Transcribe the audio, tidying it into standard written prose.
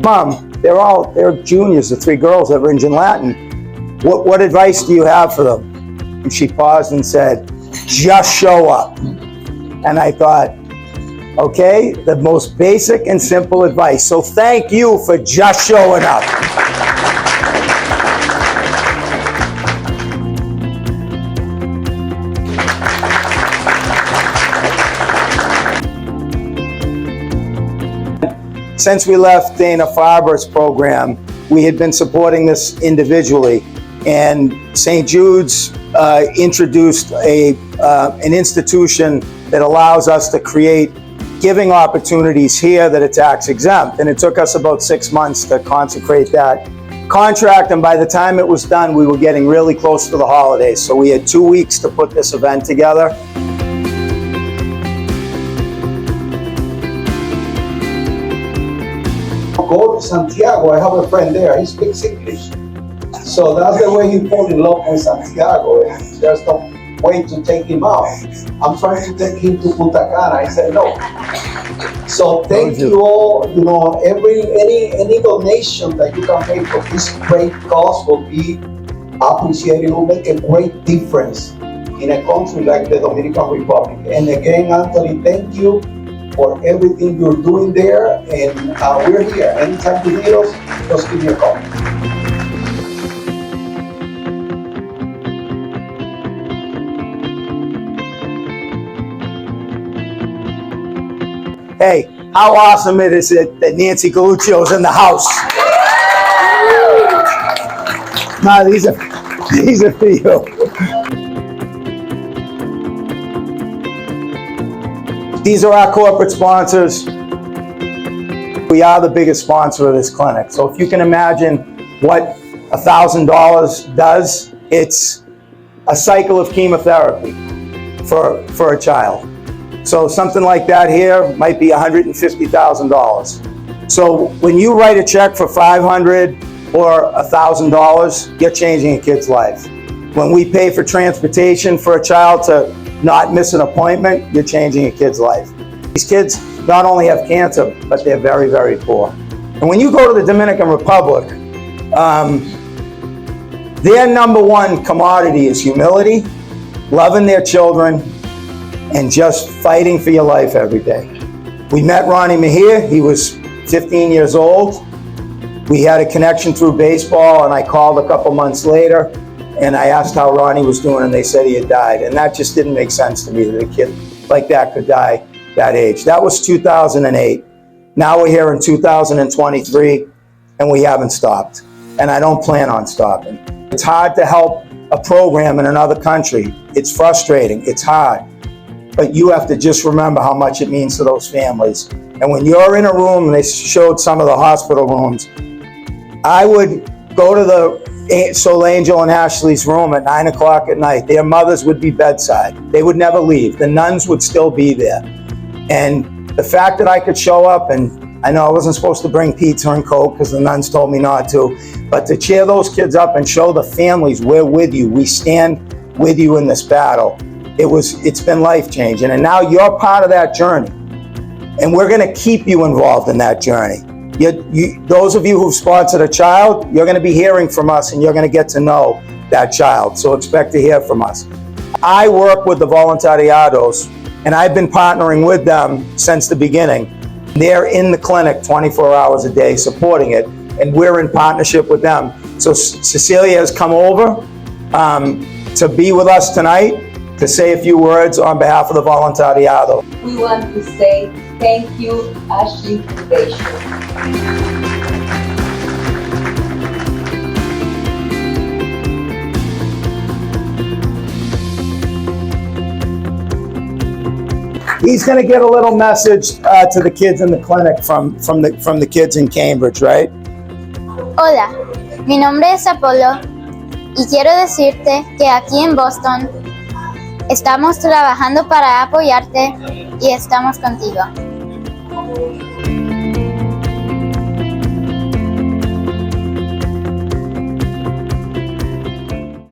Mom, they're juniors, the three girls that were in Latin. What advice do you have for them? And she paused and said, just show up. And I thought, okay, the most basic and simple advice. So thank you for just showing up. Since we left Dana Farber's program, we had been supporting this individually, and St. Jude's introduced an institution that allows us to create giving opportunities here that are tax exempt. And it took us about 6 months to consecrate that contract, and by the time it was done, we were getting really close to the holidays. So we had 2 weeks to put this event together. Go to Santiago. I have a friend there. He speaks English. So that's the way he fall in love with Santiago. There's no way to take him out. I'm trying to take him to Punta Cana. I said no. So thank you all. You know, any donation that you can make for this great cause will be appreciated. It will make a great difference in a country like the Dominican Republic. And again, Anthony, thank you for everything you're doing there, and we're here. Anytime you need us, just give me a call. Hey, how awesome is it that Nancy Galluccio's in the house? No, these are for you. These are our corporate sponsors. We are the biggest sponsor of this clinic. So if you can imagine what $1,000 does, it's a cycle of chemotherapy for a child. So something like that here might be $150,000. So when you write a check for $500 or $1,000, you're changing a kid's life. When we pay for transportation for a child to not miss an appointment, you're changing a kid's life. These kids not only have cancer, but they're very, very poor. And when you go to the Dominican Republic, their number one commodity is humility, loving their children, and just fighting for your life every day. We met Ronnie Mejia. He was 15 years old. We had a connection through baseball, and I called a couple months later, and I asked how Ronnie was doing, and they said he had died. And that just didn't make sense to me, that a kid like that could die that age. That was 2008. Now we're here in 2023, and we haven't stopped. And I don't plan on stopping. It's hard to help a program in another country. It's frustrating, it's hard. But you have to just remember how much it means to those families. And when you're in a room, and they showed some of the hospital rooms, I would go to the Soul Angel and Ashley's room at 9 o'clock at night. Their mothers would be bedside. They would never leave. The nuns would still be there. And the fact that I could show up, and I know I wasn't supposed to bring pizza and Coke because the nuns told me not to, but to cheer those kids up and show the families, we're with you. We stand with you in this battle. It's been life-changing. And now you're part of that journey. And we're gonna keep you involved in that journey. Those of you who've sponsored a child, you're going to be hearing from us, and you're going to get to know that child. So expect to hear from us. I work with the Voluntariados, and I've been partnering with them since the beginning. They're in the clinic 24 hours a day supporting it, and we're in partnership with them. So Cecilia has come over to be with us tonight to say a few words on behalf of the Voluntariado. We want to say thank you, Ashley Foundation. He's going to get a little message to the kids in the clinic from the kids in Cambridge, right? Hola, mi nombre es Apolo y quiero decirte que aquí en Boston estamos trabajando para apoyarte y estamos contigo.